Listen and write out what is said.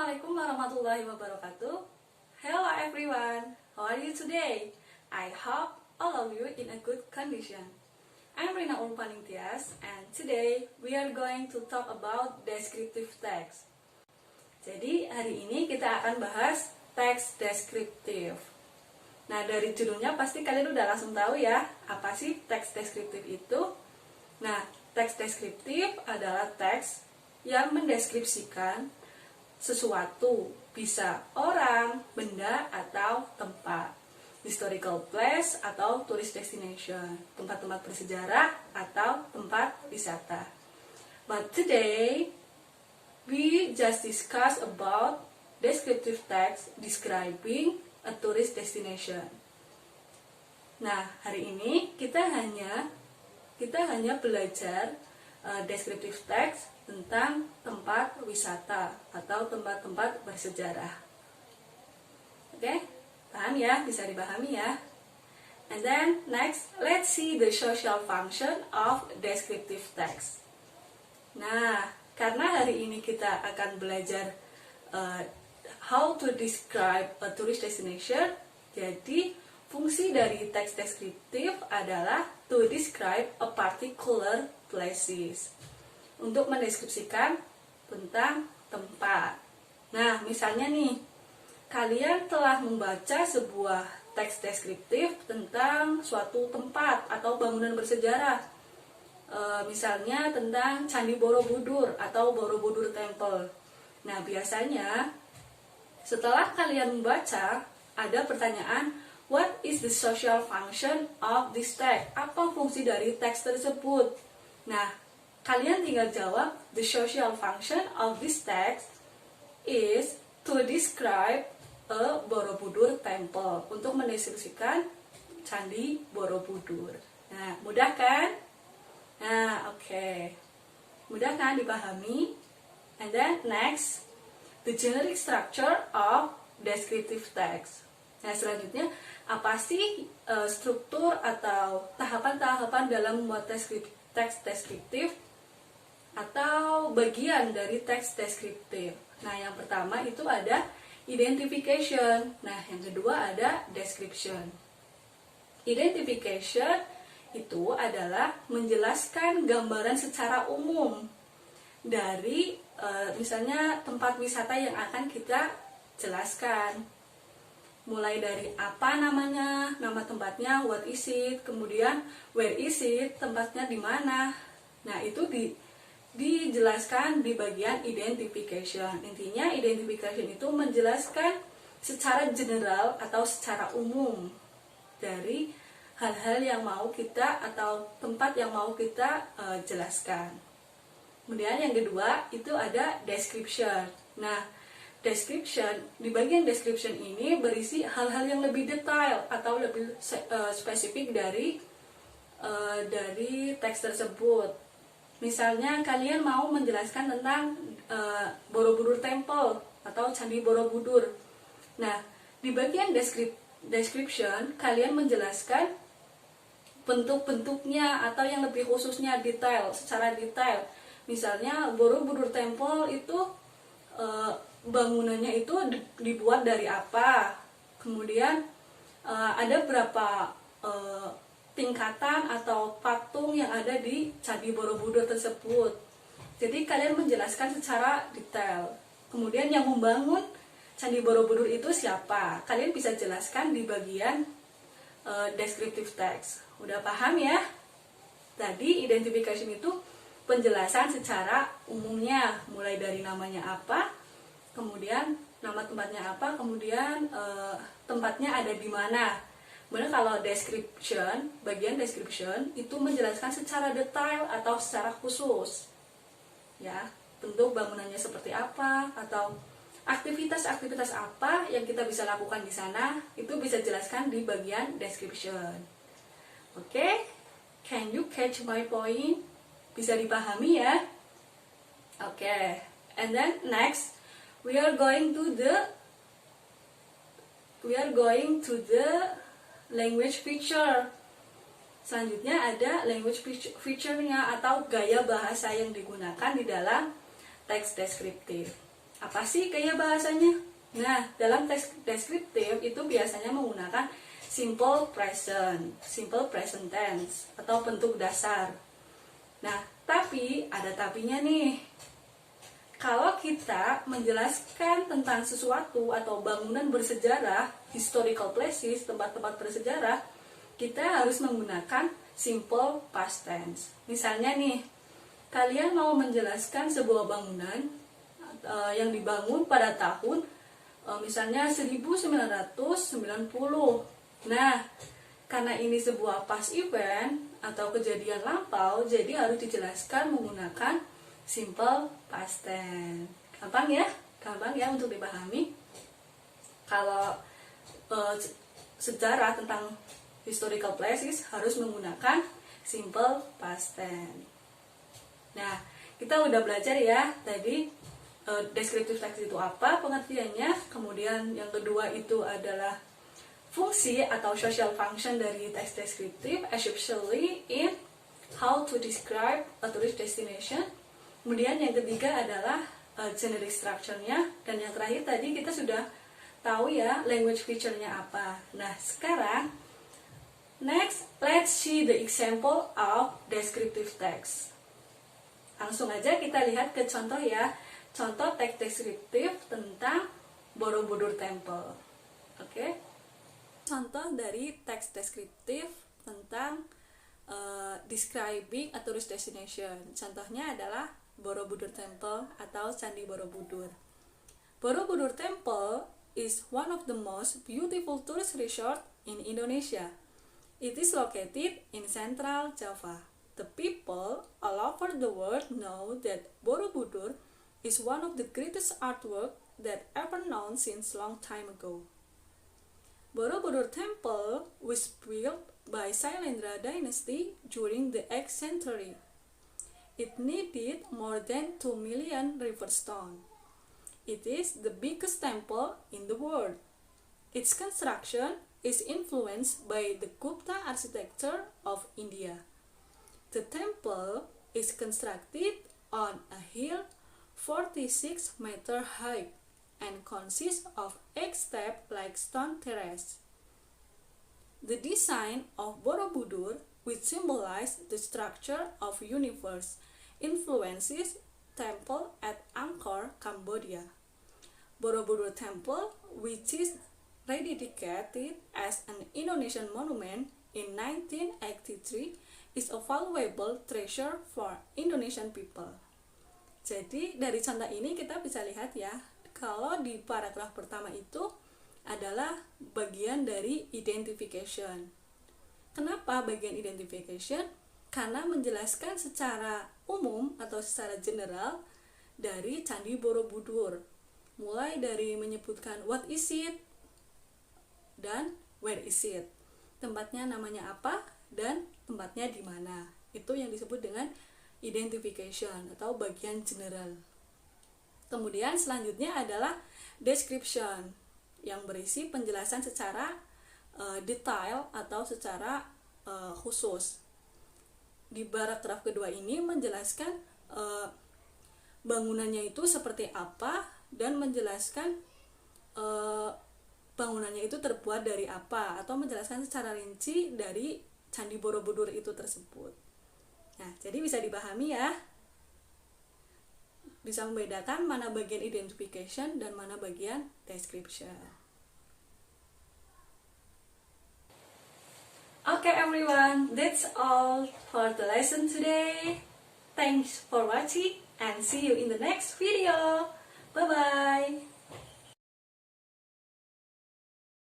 Assalamualaikum warahmatullahi wabarakatuh. Hello everyone, how are you today? I hope all of you in a good condition. I'm Rina Urpaningtyas and today we are going to talk about descriptive text. Jadi hari ini kita akan bahas teks deskriptif. Nah, dari judulnya pasti kalian udah langsung tahu ya, apa sih teks deskriptif itu? Nah, teks deskriptif adalah teks yang mendeskripsikan sesuatu, bisa orang, benda, atau tempat. Historical place atau tourist destination, tempat-tempat bersejarah atau tempat wisata. But today, we just discuss about descriptive text describing a tourist destination. Nah, hari ini kita hanya belajar descriptive text tentang tempat wisata atau tempat-tempat bersejarah. Oke, paham ya? Bisa dipahami ya? And then next, let's see the social function of descriptive text. Nah, karena hari ini kita akan belajar how to describe a tourist destination, jadi fungsi dari teks deskriptif adalah to describe a particular places, untuk mendeskripsikan tentang tempat. Nah, misalnya nih, kalian telah membaca sebuah teks deskriptif tentang suatu tempat atau bangunan bersejarah. Misalnya tentang Candi Borobudur atau Borobudur Temple. Nah, biasanya setelah kalian membaca, ada pertanyaan, what is the social function of this text? Apa fungsi dari teks tersebut? Nah, kalian tinggal jawab, the social function of this text is to describe a Borobudur Temple, untuk mendeskripsikan Candi Borobudur. Nah, mudah kan? Nah, oke. Mudah kan dipahami? And then next, the generic structure of descriptive text. Nah, selanjutnya, apa sih struktur atau tahapan-tahapan dalam membuat teks deskriptif atau bagian dari teks deskriptif? Nah, yang pertama itu ada identification. Nah, yang kedua ada description. Identification itu adalah menjelaskan gambaran secara umum dari misalnya tempat wisata yang akan kita jelaskan. Mulai dari apa namanya, nama tempatnya, what is it, kemudian where is it, tempatnya di mana. Nah, itu dijelaskan di bagian identification. Intinya identification itu menjelaskan secara general atau secara umum dari hal-hal yang mau kita atau tempat yang mau kita jelaskan. Kemudian yang kedua itu ada description. Nah, description, di bagian description ini berisi hal-hal yang lebih detail atau lebih spesifik dari teks tersebut. Misalnya kalian mau menjelaskan tentang Borobudur Temple atau Candi Borobudur. Nah, di bagian description kalian menjelaskan bentuk-bentuknya atau yang lebih khususnya detail, secara detail. Misalnya Borobudur Temple itu bangunannya itu dibuat dari apa, kemudian ada berapa tingkatan atau patung yang ada di Candi Borobudur tersebut. Jadi kalian menjelaskan secara detail. Kemudian yang membangun Candi Borobudur itu siapa? Kalian bisa jelaskan di bagian descriptive text. Udah paham ya? Tadi identification itu penjelasan secara umumnya, mulai dari namanya apa, kemudian nama tempatnya apa, kemudian tempatnya ada di mana. Kemudian kalau description, bagian description itu menjelaskan secara detail atau secara khusus. Ya, bentuk bangunannya seperti apa atau aktivitas-aktivitas apa yang kita bisa lakukan di sana, itu bisa jelaskan di bagian description. Oke? Can you catch my point? Bisa dipahami ya? Oke. And then next, we are going to the language feature. Selanjutnya ada language feature-nya atau gaya bahasa yang digunakan di dalam teks deskriptif. Apa sih gaya bahasanya? Nah, dalam teks deskriptif itu biasanya menggunakan simple present tense atau bentuk dasar. Nah, tapi ada tapinya nih. Kalau kita menjelaskan tentang sesuatu atau bangunan bersejarah, historical places, tempat-tempat bersejarah, kita harus menggunakan simple past tense. Misalnya nih, kalian mau menjelaskan sebuah bangunan yang dibangun pada tahun misalnya 1990. Nah, karena ini sebuah past event atau kejadian lampau, jadi harus dijelaskan menggunakan simple past tense. Gampang ya untuk dipahami. Kalau sejarah tentang historical places harus menggunakan simple past tense. Nah, kita udah belajar ya tadi descriptive text itu apa pengertiannya. Kemudian yang kedua itu adalah fungsi atau social function dari teks deskriptif, especially in how to describe a tourist destination. Kemudian yang ketiga adalah generic structure-nya, dan yang terakhir tadi kita sudah tahu ya language feature-nya apa. Nah, sekarang next let's see the example of descriptive text. Langsung aja kita lihat ke contoh ya. Contoh teks deskriptif tentang Borobudur Temple. Oke. Contoh dari teks deskriptif tentang describing a tourist destination. Contohnya adalah Borobudur Temple atau Candi Borobudur. Borobudur Temple is one of the most beautiful tourist resort in Indonesia. It is located in Central Java. The people all over the world know that Borobudur is one of the greatest artwork that ever known since long time ago. Borobudur Temple was built by Sailendra dynasty during the 8th century. It needed more than 2 million river stone. It is the biggest temple in the world. Its construction is influenced by the Gupta architecture of India. The temple is constructed on a hill 46 meter high and consists of 8 steps like stone terrace. The design of Borobudur, which symbolizes the structure of universe, influences temple at Angkor, Cambodia. Borobudur Temple, which is rededicated as an Indonesian monument in 1983, is a valuable treasure for Indonesian people. Jadi dari contoh ini kita bisa lihat ya, kalau di paragraf pertama itu adalah bagian dari identification. Kenapa bagian identification? Karena menjelaskan secara umum atau secara general dari Candi Borobudur. Mulai dari menyebutkan what is it dan where is it. Tempatnya namanya apa dan tempatnya di mana. Itu yang disebut dengan identification atau bagian general. Kemudian selanjutnya adalah description yang berisi penjelasan secara detail atau secara khusus. Di paragraf kedua ini menjelaskan bangunannya itu seperti apa dan menjelaskan bangunannya itu terbuat dari apa, atau menjelaskan secara rinci dari Candi Borobudur itu tersebut. Nah, jadi bisa dipahami ya, bisa membedakan mana bagian identification dan mana bagian description. Okay everyone, that's all for the lesson today. Thanks for watching and see you in the next video. Bye bye.